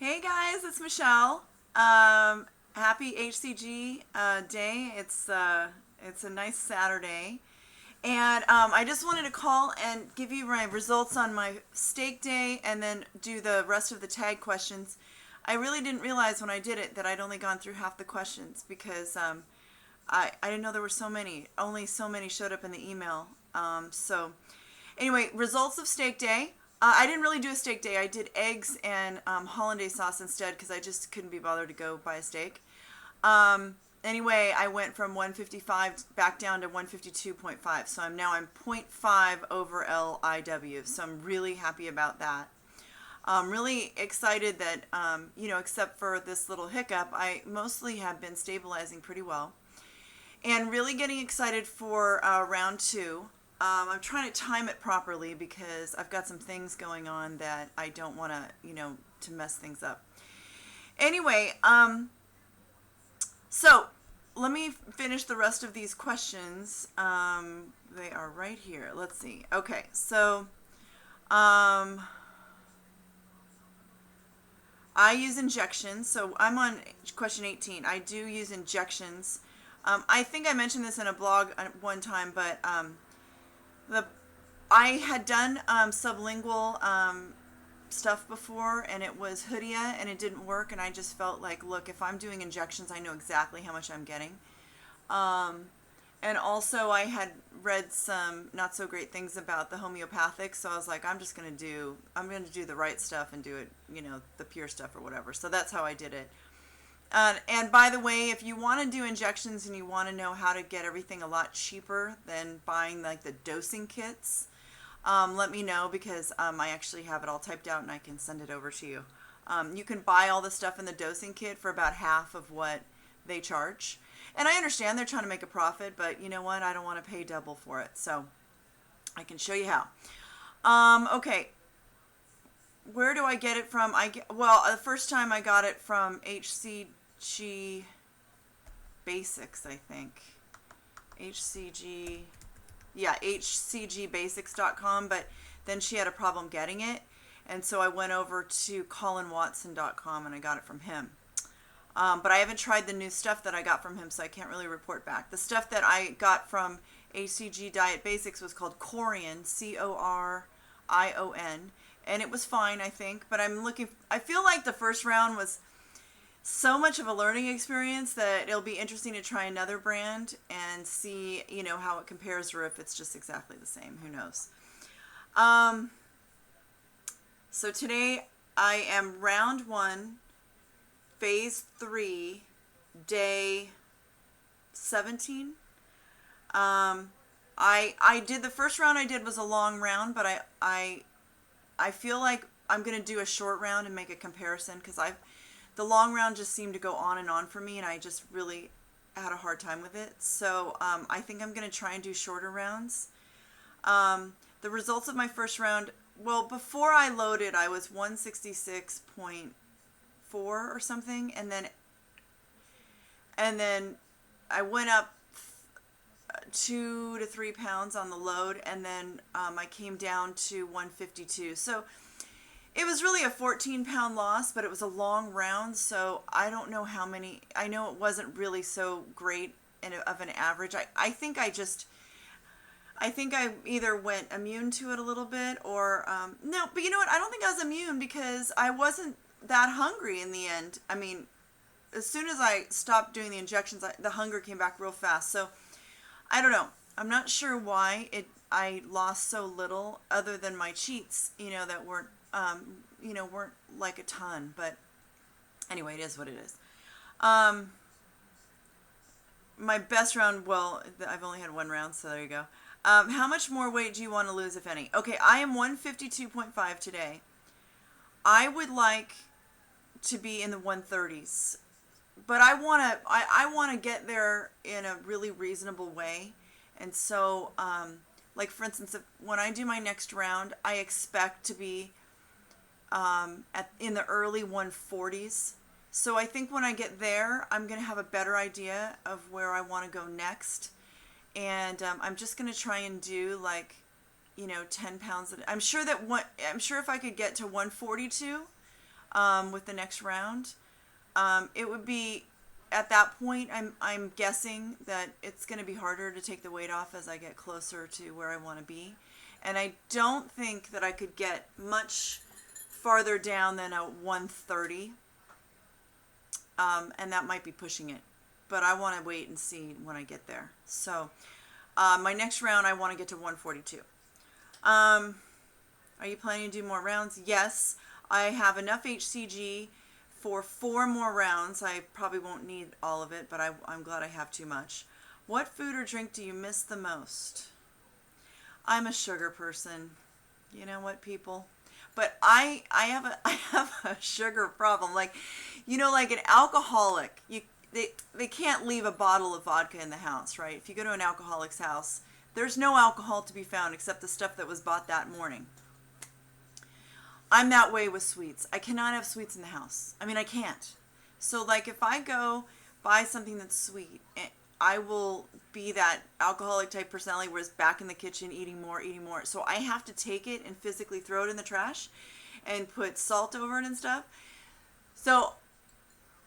Hey guys, it's Michelle. Happy HCG day. It's a nice Saturday, and I just wanted to call and give you my results on my steak day, and then do the rest of the tag questions. I really didn't realize when I did it that I'd only gone through half the questions because I didn't know there were so many. Only so many showed up in the email. So anyway, results of steak day. I didn't really do a steak day. I did eggs and hollandaise sauce instead because I just couldn't be bothered to go buy a steak. Anyway, I went from 155 back down to 152.5. So I'm zero point 0.5 over LIW. So I'm really happy about that. I'm really excited that, except for this little hiccup, I mostly have been stabilizing pretty well. And really getting excited for round two. I'm trying to time it properly because I've got some things going on that I don't want to mess things up. Anyway, so let me finish the rest of these questions. They are right here. Let's see. Okay, so I use injections. So I'm on question 18. I do use injections. I think I mentioned this in a blog one time, but I had done sublingual stuff before, and it was Hoodia, and it didn't work, and I just felt like, look, if I'm doing injections, I know exactly how much I'm getting. And also I had read some not so great things about the homeopathic, so I was like, I'm going to do the right stuff and do it, the pure stuff or whatever. So that's how I did it. And by the way, if you want to do injections and you want to know how to get everything a lot cheaper than buying like the dosing kits, let me know because I actually have it all typed out and I can send it over to you. You can buy all the stuff in the dosing kit for about half of what they charge. And I understand they're trying to make a profit, but you know what? I don't want to pay double for it. So I can show you how. Okay. Where do I get it from? The first time I got it from HCG Basics, I think. HCGBasics.com, but then she had a problem getting it, and so I went over to colinwatson.com and I got it from him. But I haven't tried the new stuff that I got from him, so I can't really report back. The stuff that I got from HCG Diet Basics was called Corian, Corion, and it was fine, I think, but I feel like the first round was so much of a learning experience that it'll be interesting to try another brand and see, how it compares, or if it's just exactly the same. Who knows? So today I am round 1, phase 3, day 17. I did the first round I did was a long round, but I feel like I'm going to do a short round and make a comparison because the long round just seemed to go on and on for me, and I just really had a hard time with it. So I think I'm going to try and do shorter rounds. The results of my first round, well, before I loaded, I was 166.4 or something, and then I went up 2 to 3 pounds on the load, and then I came down to 152. So it was really a 14-pound loss, but it was a long round, so I don't know how many. I know it wasn't really so great of an average. I think I either went immune to it a little bit, or no, but you know what? I don't think I was immune because I wasn't that hungry in the end. I mean, as soon as I stopped doing the injections, the hunger came back real fast. So I don't know. I'm not sure why I lost so little, other than my cheats, that weren't like a ton. But anyway, it is what it is. My best round, well, I've only had one round, so there you go. How much more weight do you want to lose, if any? Okay, I am 152.5 today. I would like to be in the 130s, but I want to get there in a really reasonable way. And so, like for instance, when I do my next round, I expect to be in the early 140s. So I think when I get there, I'm going to have a better idea of where I want to go next. And I'm just going to try and do 10 pounds. I'm sure if I could get to 142, with the next round. It would be at that point. I'm guessing that it's going to be harder to take the weight off as I get closer to where I want to be, and I don't think that I could get much farther down than a 130, and that might be pushing it. But I want to wait and see when I get there. So my next round, I want to get to 142. Are you planning to do more rounds? Yes, I have enough HCG for 4 more rounds. I probably won't need all of it, but I'm glad I have too much. What food or drink do you miss the most? I'm a sugar person. You know what, people? But I have a sugar problem. Like, like an alcoholic, they can't leave a bottle of vodka in the house, right? If you go to an alcoholic's house, there's no alcohol to be found except the stuff that was bought that morning. I'm that way with sweets. I cannot have sweets in the house. I mean, I can't. So, like, if I go buy something that's sweet, I will be that alcoholic type personality where it's back in the kitchen eating more. So I have to take it and physically throw it in the trash and put salt over it and stuff. So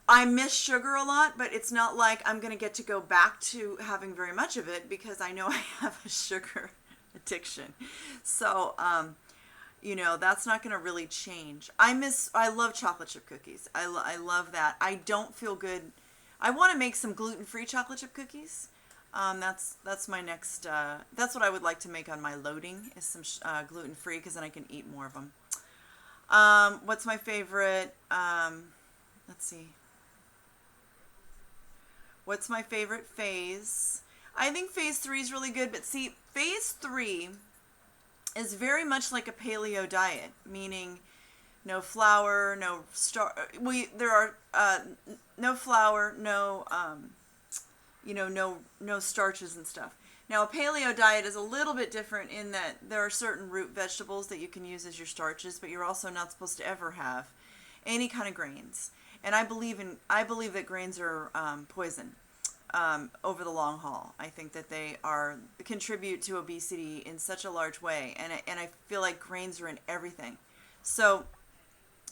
I miss sugar a lot, but it's not like I'm going to get to go back to having very much of it because I know I have a sugar addiction. So, that's not going to really change. I love chocolate chip cookies. I love that. I don't feel good. I want to make some gluten-free chocolate chip cookies. That's my next, that's what I would like to make on my loading is some gluten-free because then I can eat more of them. What's my favorite, let's see. What's my favorite phase? I think phase 3 is really good, but see, phase 3 is very much like a paleo diet, meaning no flour, no no flour, no no starches and stuff. Now a paleo diet is a little bit different in that there are certain root vegetables that you can use as your starches, but you're also not supposed to ever have any kind of grains. And I believe that grains are poison over the long haul. I think that they contribute to obesity in such a large way, and I feel like grains are in everything. So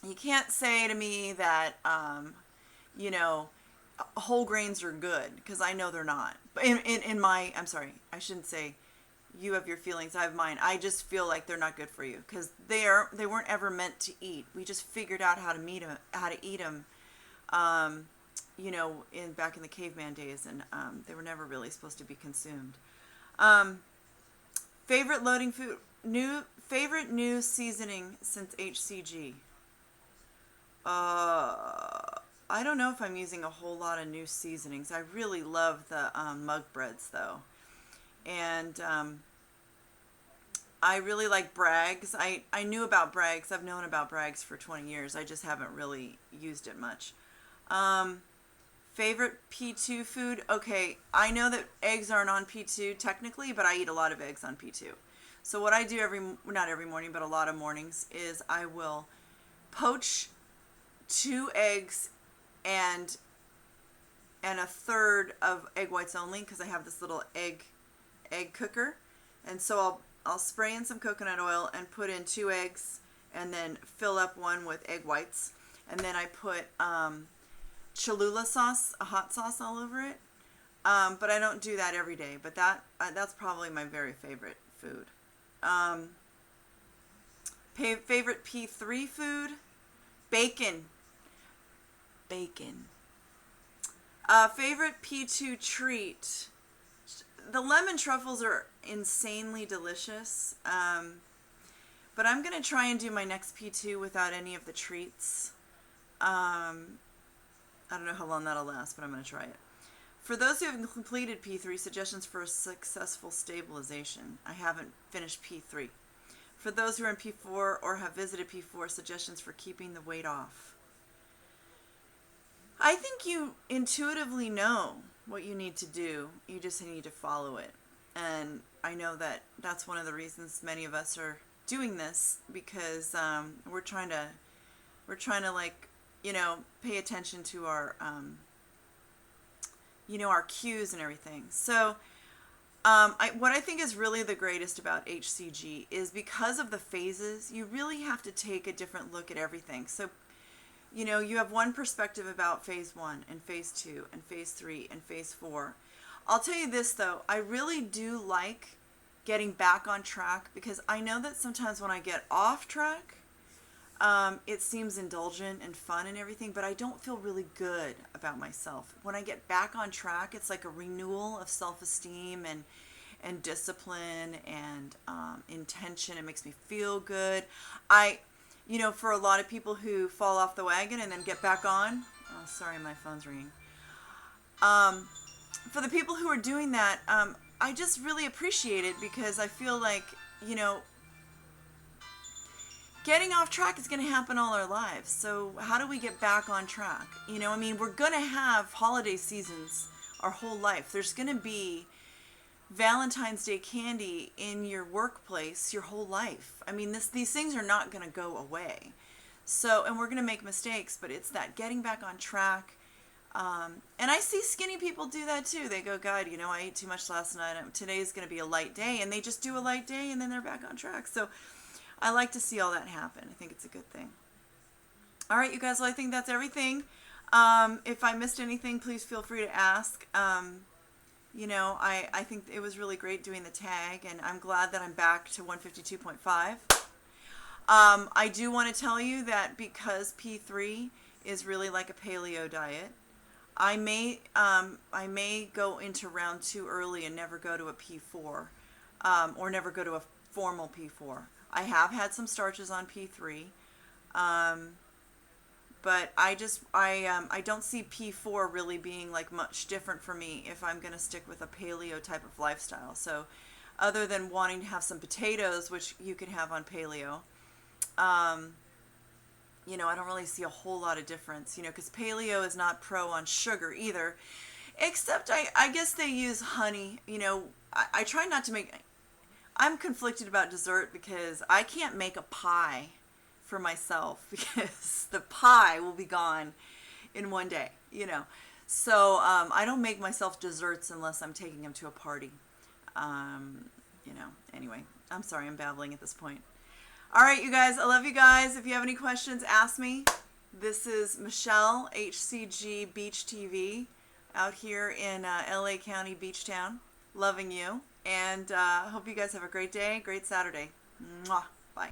you can't say to me that whole grains are good, because I know they're not. But I'm sorry, I shouldn't say you have your feelings, I have mine. I just feel like they're not good for you because they weren't ever meant to eat. We just figured out how to eat them. Back in the caveman days, and they were never really supposed to be consumed. Favorite loading food, favorite new seasoning since HCG. I don't know if I'm using a whole lot of new seasonings. I really love the mug breads though, and I really like Bragg's. I knew about Bragg's. I've known about Bragg's for 20 years. I just haven't really used it much. Favorite P2 food? Okay, I know that eggs aren't on P2 technically, but I eat a lot of eggs on P2. So what I do not every morning, but a lot of mornings, is I will poach 2 eggs and a third of egg whites only, because I have this little egg cooker. And so I'll spray in some coconut oil and put in 2 eggs and then fill up one with egg whites. And then I put Cholula sauce, a hot sauce, all over it. But I don't do that every day. But that's probably my very favorite food. Favorite P3 food? Bacon. Favorite P2 treat? The lemon truffles are insanely delicious. But I'm going to try and do my next P2 without any of the treats. I don't know how long that'll last, but I'm going to try it. For those who have completed P3, suggestions for a successful stabilization. I haven't finished P3. For those who are in P4 or have visited P4, suggestions for keeping the weight off. I think you intuitively know what you need to do. You just need to follow it. And I know that that's one of the reasons many of us are doing this, because we're trying to pay attention to our our cues and everything. So what I think is really the greatest about HCG is because of the phases, you really have to take a different look at everything. So you know, you have one perspective about phase 1 and phase 2 and phase 3 and phase 4. I'll tell you this though, I really do like getting back on track, because I know that sometimes when I get off track, it seems indulgent and fun and everything, but I don't feel really good about myself. When I get back on track, it's like a renewal of self-esteem and discipline and intention. It makes me feel good. You know, for a lot of people who fall off the wagon and then get back on, oh, sorry, my phone's ringing. For the people who are doing that, I just really appreciate it, because I feel like, you know, getting off track is going to happen all our lives. So how do we get back on track? You know, I mean, we're going to have holiday seasons our whole life. There's going to be Valentine's Day candy in your workplace your whole life. I mean, these things are not going to go away. So, and we're going to make mistakes, but it's that getting back on track. And I see skinny people do that too. They go, God, you know, I ate too much last night. Today's going to be a light day. And they just do a light day and then they're back on track. So I like to see all that happen. I think it's a good thing. All right, you guys, well, I think that's everything. If I missed anything, please feel free to ask. You know, I think it was really great doing the tag, and I'm glad that I'm back to 152.5. I do want to tell you that because P3 is really like a paleo diet, I may go into round 2 early and never go to a P4, or never go to a formal P4. I have had some starches on P3, but I don't see P4 really being like much different for me if I'm going to stick with a paleo type of lifestyle. So other than wanting to have some potatoes, which you can have on paleo, you know, I don't really see a whole lot of difference, you know, because paleo is not pro on sugar either, except I guess they use honey. You know, I try not to make, I'm conflicted about dessert because I can't make a pie for myself because the pie will be gone in one day, you know. So I don't make myself desserts unless I'm taking them to a party. You know, anyway, I'm sorry, I'm babbling at this point. All right, you guys, I love you guys. If you have any questions, ask me. This is Michelle, HCG Beach TV, out here in LA County Beach Town. Loving you. And hope you guys have a great day, great Saturday. Mwah.